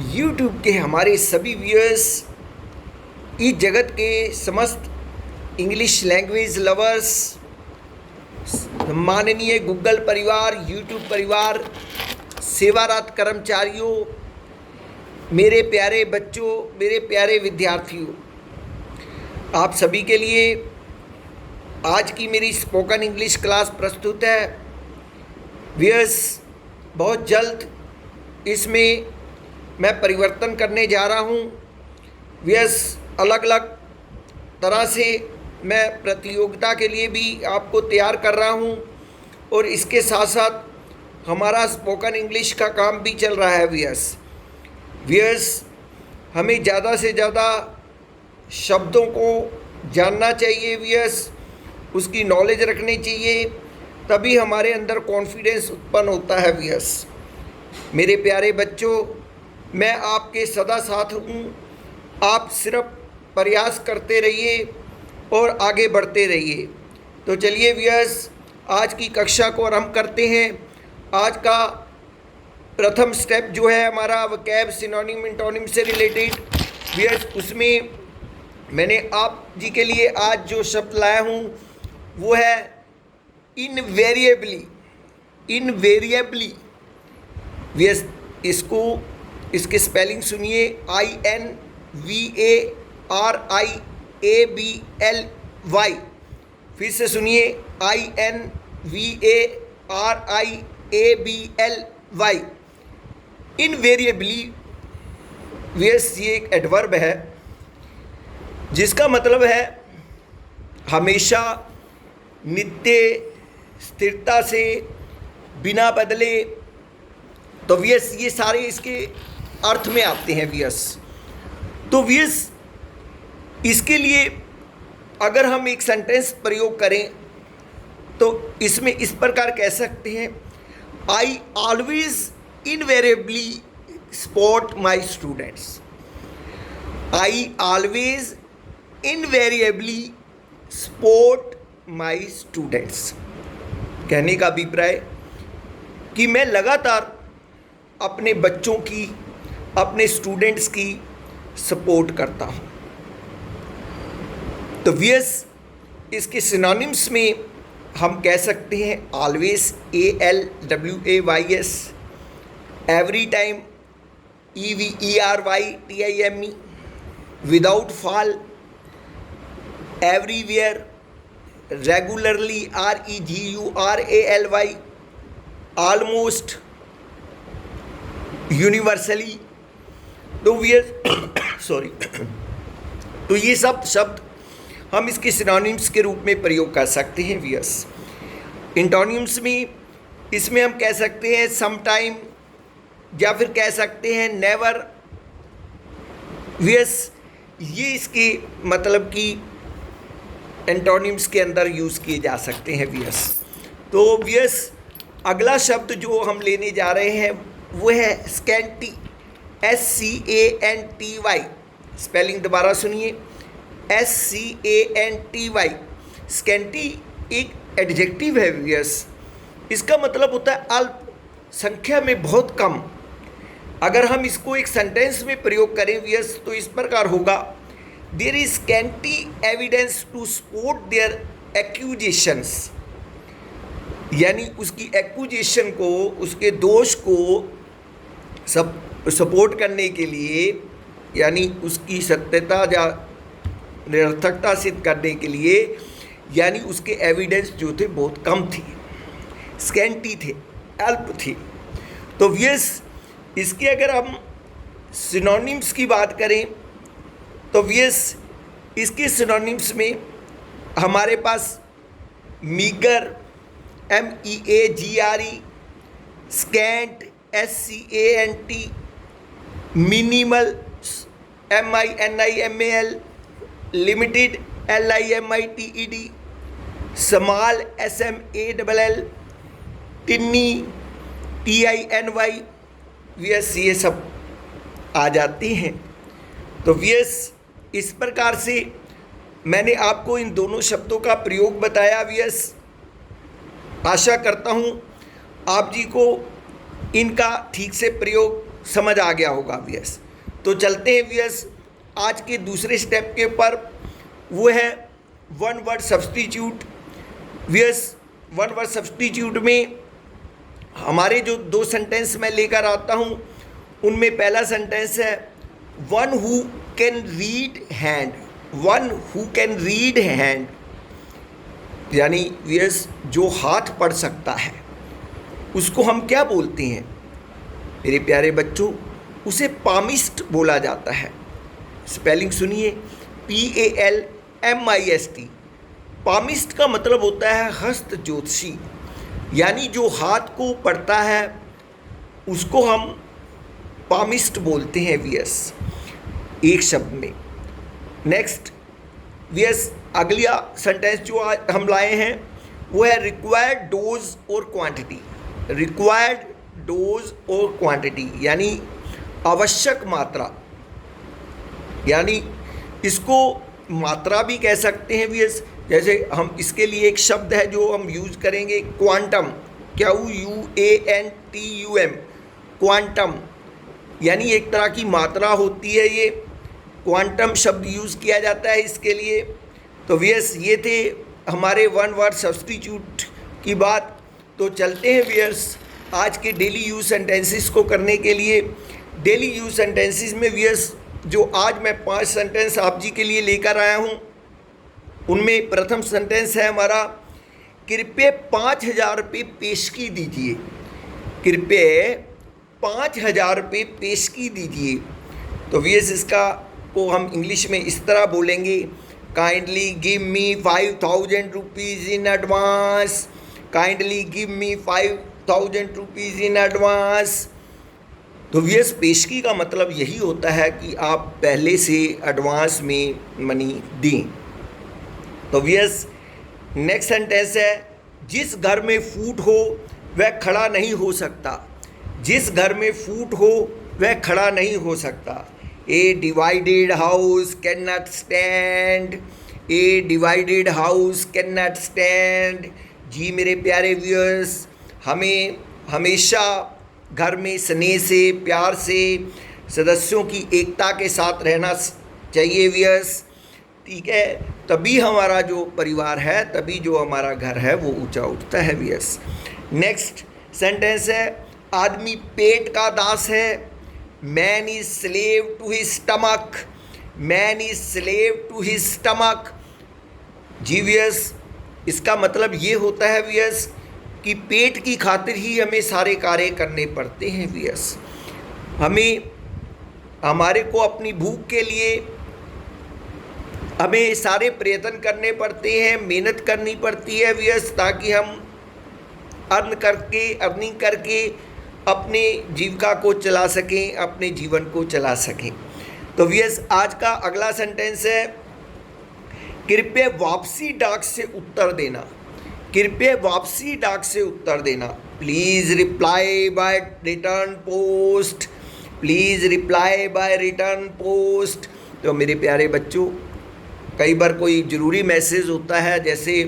YouTube के हमारे सभी व्यूअर्स, इस जगत के समस्त इंग्लिश लैंग्वेज लवर्स, माननीय गूगल परिवार, YouTube परिवार, सेवारत कर्मचारियों, मेरे प्यारे बच्चों, मेरे प्यारे विद्यार्थियों, आप सभी के लिए आज की मेरी स्पोकन इंग्लिश क्लास प्रस्तुत है। व्यूअर्स, बहुत जल्द इसमें मैं परिवर्तन करने जा रहा हूँ। व्यूअर्स, अलग अलग तरह से मैं प्रतियोगिता के लिए भी आपको तैयार कर रहा हूँ और इसके साथ साथ हमारा स्पोकन इंग्लिश का काम भी चल रहा है। व्यूअर्स, हमें ज़्यादा से ज़्यादा शब्दों को जानना चाहिए। व्यूअर्स, उसकी नॉलेज रखनी चाहिए, तभी हमारे अंदर कॉन्फिडेंस उत्पन्न होता है। व्यूअर्स, मेरे प्यारे बच्चों, मैं आपके सदा साथ हूँ। आप सिर्फ प्रयास करते रहिए और आगे बढ़ते रहिए। तो चलिए व्यूअर्स, आज की कक्षा को आरंभ करते हैं। आज का प्रथम स्टेप जो है हमारा वोकैब सिनोनिम एंटोनिम से रिलेटेड। व्यूअर्स, उसमें मैंने आप जी के लिए आज जो शब्द लाया हूँ वो है इनवेरिएबली। इनवेरिएबली व्यूअर्स, इसके स्पेलिंग सुनिए। INVARIABLY। फिर से सुनिए, INVARIABLY। इनवेरिएबली व्यूअर्स, ये एक एडवर्ब है जिसका मतलब है हमेशा, नित्य, स्थिरता से, बिना बदले। तो व्यूअर्स, ये सारे इसके अर्थ में आते हैं। व्यूअर्स, तो व्यूअर्स, इसके लिए अगर हम एक सेंटेंस प्रयोग करें तो इसमें इस प्रकार कह सकते हैं, I always invariably support my students. I always invariably support my students. कहने का अभिप्राय कि मैं लगातार अपने बच्चों की, अपने स्टूडेंट्स की सपोर्ट करता हूँ। तो व्यूअर्स, इसके सिनोनिम्स में हम कह सकते हैं always, ALWAYS, every time, EVERYTIME, without fall, everywhere, regularly, REGURALY, almost, universally. तो सॉरी तो ये सब शब्द हम इसके सिनोनिम्स के रूप में प्रयोग कर सकते हैं। व्यूअर्स, एंटोनिम्स में इसमें हम कह सकते हैं सम टाइम, या फिर कह सकते हैं नेवर। व्यूअर्स, ये इसके मतलब कि एंटोनिम्स के अंदर यूज़ किए जा सकते हैं। व्यूअर्स, तो व्यूअर्स, अगला शब्द जो हम लेने जा रहे हैं वो है स्कैंटी। SCANTY। स्पेलिंग दोबारा सुनिए, SCANTY। स्कैंटी एक एडजेक्टिव है। व्यूअर्स, इसका मतलब होता है अल्प, संख्या में बहुत कम। अगर हम इसको एक सेंटेंस में प्रयोग करें व्यूअर्स, तो इस प्रकार होगा, there is scanty evidence to support their accusations. यानी उसकी एक्यूजेशन को, उसके दोष को सपोर्ट करने के लिए, यानी उसकी सत्यता या निरर्थकता सिद्ध करने के लिए, यानी उसके एविडेंस जो थे बहुत कम थे, स्कैंटी थे, अल्प थे। तो व्यूअर्स, इसके अगर हम सिनोनिम्स की बात करें तो व्यूअर्स, इसके सिनोनिम्स में हमारे पास meagre, MEAGRE, scant, SCANT, minimal, MINIMAL, limited, LIMITED, small, SMALL, tiny, TINY। Viewers, ये सब आ जाती हैं। तो व्यूअर्स, इस प्रकार से मैंने आपको इन दोनों शब्दों का प्रयोग बताया। व्यूअर्स, आशा करता हूँ आप जी को इनका ठीक से प्रयोग समझ आ गया होगा व्यूअर्स। तो चलते हैं व्यूअर्स आज के दूसरे स्टेप के ऊपर, वो है one word substitute. Viewers one word substitute में हमारे जो दो सेंटेंस मैं लेकर आता हूँ, उनमें पहला सेंटेंस है one who can read hand. One who can read hand यानी व्यूअर्स जो हाथ पढ़ सकता है, उसको हम क्या बोलते हैं मेरे प्यारे बच्चों? उसे पामिस्ट बोला जाता है। स्पेलिंग सुनिए, PALMIST। पामिस्ट का मतलब होता है हस्त ज्योतिषी, यानी जो हाथ को पढ़ता है उसको हम पामिस्ट बोलते हैं व्यूअर्स, एक शब्द में। नेक्स्ट व्यूअर्स अगला सेंटेंस जो आज हम लाए हैं वो है रिक्वायर्ड डोज और क्वांटिटी। रिक्वायर्ड डोज और क्वांटिटी यानी आवश्यक मात्रा, यानी इसको मात्रा भी कह सकते हैं व्यूअर्स। जैसे हम इसके लिए एक शब्द है जो हम यूज़ करेंगे, क्वांटम, QUANTUM, क्वांटम, यानी एक तरह की मात्रा होती है। ये क्वांटम शब्द यूज़ किया जाता है इसके लिए। तो व्यूअर्स ये थे हमारे वन वर्ड सब्स्टिट्यूट की बात। तो चलते हैं व्यूअर्स आज के डेली यूज सेंटेंसेस को करने के लिए। डेली यूज सेंटेंसेस में व्यूअर्स जो आज मैं 5 सेंटेंस आप जी के लिए लेकर आया हूँ, उनमें प्रथम सेंटेंस है हमारा, कृपया 5,000 रुपये पेशगी दीजिए। कृपया 5,000 रुपये पेशगी दीजिए। तो व्यूअर्स इसका को हम इंग्लिश में इस तरह बोलेंगे, kindly give me 5,000 rupees in advance. Kindly give me 5,000 rupees in advance. तो व्यूअर्स पेशगी का मतलब यही होता है कि आप पहले से एडवांस में मनी दें। तो व्यूअर्स नेक्स्ट सेंटेंस है, जिस घर में फूट हो वह खड़ा नहीं हो सकता। जिस घर में फूट हो वह खड़ा नहीं हो सकता। A divided house cannot stand. A divided house cannot stand. जी मेरे प्यारे व्यूअर्स, हमें हमेशा घर में स्नेह से, प्यार से, सदस्यों की एकता के साथ रहना चाहिए व्यूअर्स, ठीक है। तभी हमारा जो परिवार है, तभी जो हमारा घर है वो ऊंचा उठता है व्यूअर्स। नेक्स्ट सेंटेंस है, आदमी पेट का दास है। Man is slave to his stomach. Man is slave to his stomach. जी व्यूअर्स इसका मतलब ये होता है व्यूअर्स कि पेट की खातिर ही हमें सारे कार्य करने पड़ते हैं व्यूअर्स। हमें हमारे को अपनी भूख के लिए हमें सारे प्रयत्न करने पड़ते हैं, मेहनत करनी पड़ती है व्यूअर्स, ताकि हम अर्निंग करके अपने जीविका को चला सकें, अपने जीवन को चला सकें। तो व्यूअर्स आज का अगला सेंटेंस है, कृपया वापसी डाक से उत्तर देना। कृपया वापसी डाक से उत्तर देना। Please reply by return post. Please reply by return post. तो मेरे प्यारे बच्चों, कई बार कोई ज़रूरी मैसेज होता है, जैसे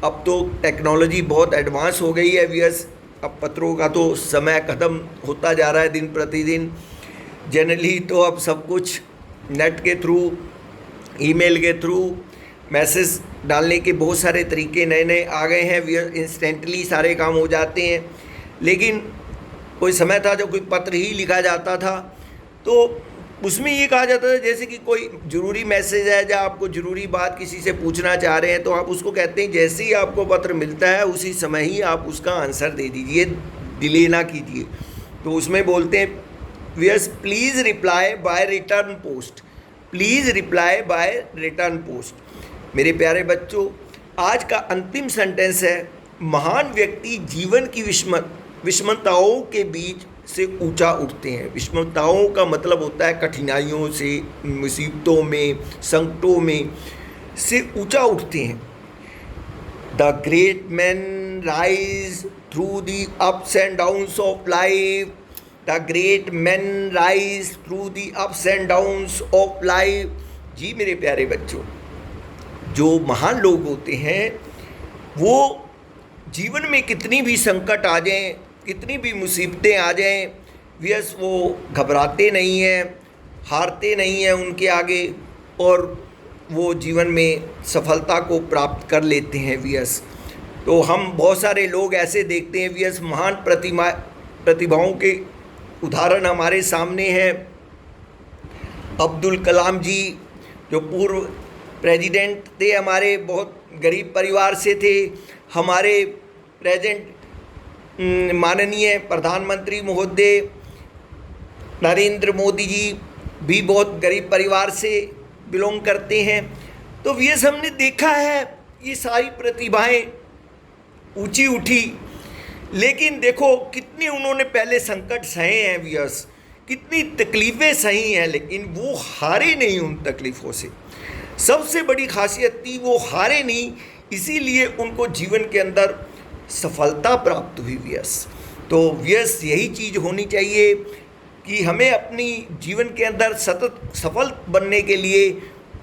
अब तो टेक्नोलॉजी बहुत एडवांस हो गई है व्यूअर्स, अब पत्रों का तो समय ख़त्म होता जा रहा है दिन प्रतिदिन। जनरली तो अब सब कुछ नेट के थ्रू, ईमेल के थ्रू मैसेज डालने के बहुत सारे तरीके नए नए आ गए हैं व्यूअर्स, इंस्टेंटली सारे काम हो जाते हैं। लेकिन कोई समय था जो कोई पत्र ही लिखा जाता था, तो उसमें ये कहा जाता था जैसे कि कोई ज़रूरी मैसेज है या आपको ज़रूरी बात किसी से पूछना चाह रहे हैं, तो आप उसको कहते हैं जैसे ही आपको पत्र मिलता है उसी समय ही आप उसका आंसर दे दीजिए, डिले ना कीजिए। तो उसमें बोलते हैं viewers, please reply by return post. Please reply by return post. मेरे प्यारे बच्चों, आज का अंतिम सेंटेंस है, महान व्यक्ति जीवन की विषमताओं के बीच से ऊंचा उठते हैं। विषमताओं का मतलब होता है कठिनाइयों से, मुसीबतों में, संकटों में से ऊंचा उठते हैं। The great man rise through the ups and downs of life. The great man rise through the ups and downs of life. जी मेरे प्यारे बच्चों, जो महान लोग होते हैं वो जीवन में कितनी भी संकट आ जाएं, कितनी भी मुसीबतें आ जाएं, वीएस वो घबराते नहीं हैं, हारते नहीं हैं उनके आगे, और वो जीवन में सफलता को प्राप्त कर लेते हैं वीएस। तो हम बहुत सारे लोग ऐसे देखते हैं वीएस, महान प्रतिभाओं के उदाहरण हमारे सामने हैं। अब्दुल कलाम जी जो पूर्व प्रेसिडेंट थे हमारे, बहुत गरीब परिवार से थे। हमारे प्रेजेंट माननीय प्रधानमंत्री महोदय नरेंद्र मोदी जी भी बहुत गरीब परिवार से बिलोंग करते हैं। तो वीएस हमने देखा है ये सारी प्रतिभाएं ऊंची उठी, लेकिन देखो कितने उन्होंने पहले संकट सहे हैं वीएस, कितनी तकलीफ़ें सही हैं, लेकिन वो हारे नहीं उन तकलीफ़ों से। सबसे बड़ी खासियत थी वो हारे नहीं, इसीलिए उनको जीवन के अंदर सफलता प्राप्त हुई वीएस। तो वीएस यही चीज़ होनी चाहिए कि हमें अपनी जीवन के अंदर सतत सफल बनने के लिए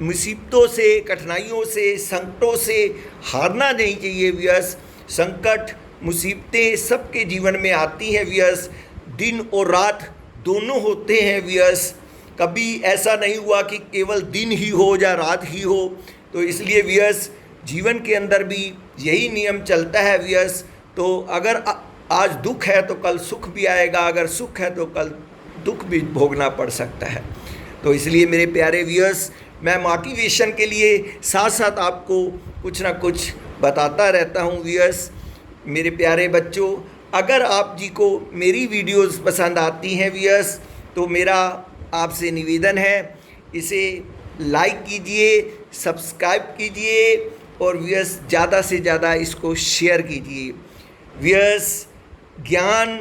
मुसीबतों से, कठिनाइयों से, संकटों से हारना नहीं चाहिए वीएस। संकट, मुसीबतें सबके जीवन में आती हैं वीएस, दिन और रात दोनों होते हैं वीएस। कभी ऐसा नहीं हुआ कि केवल दिन ही हो या रात ही हो। तो इसलिए वीएस जीवन के अंदर भी यही नियम चलता है वीएस। तो अगर आज दुख है तो कल सुख भी आएगा, अगर सुख है तो कल दुख भी भोगना पड़ सकता है। तो इसलिए मेरे प्यारे वीएस, मैं मोटिवेशन के लिए साथ साथ आपको कुछ ना कुछ बताता रहता हूँ वीएस। मेरे प्यारे बच्चों, अगर आप जी को मेरी वीडियोस पसंद आती हैं वीएस, तो मेरा आपसे निवेदन है इसे लाइक कीजिए, सब्सक्राइब कीजिए और वीएस ज़्यादा से ज़्यादा इसको शेयर कीजिए। वीएस ज्ञान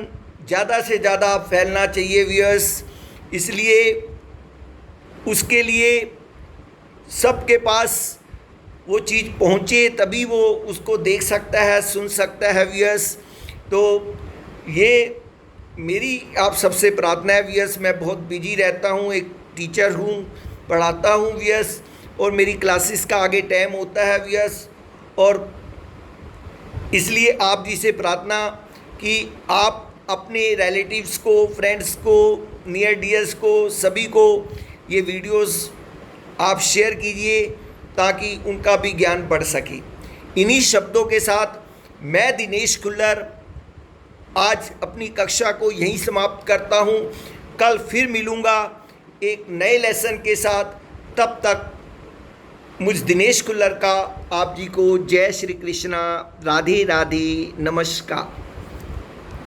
ज़्यादा से ज़्यादा फैलना चाहिए वीएस, इसलिए उसके लिए सबके पास वो चीज़ पहुँचे तभी वो उसको देख सकता है, सुन सकता है वीएस। तो ये मेरी आप सबसे प्रार्थना है वीएस। मैं बहुत बिजी रहता हूँ, एक टीचर हूँ, पढ़ाता हूँ वीएस, और मेरी क्लासेस का आगे टाइम होता है वीएस। और इसलिए आप जी से प्रार्थना कि आप अपने रिलेटिव्स को, फ्रेंड्स को, नियर डियर्स को, सभी को ये वीडियोस आप शेयर कीजिए ताकि उनका भी ज्ञान बढ़ सके। इन्हीं शब्दों के साथ मैं दिनेश खुल्लर आज अपनी कक्षा को यहीं समाप्त करता हूँ। कल फिर मिलूँगा एक नए लेसन के साथ। तब तक मुझ दिनेश खुल्लर का आप जी को जय श्री कृष्णा, राधे राधे, नमस्कार।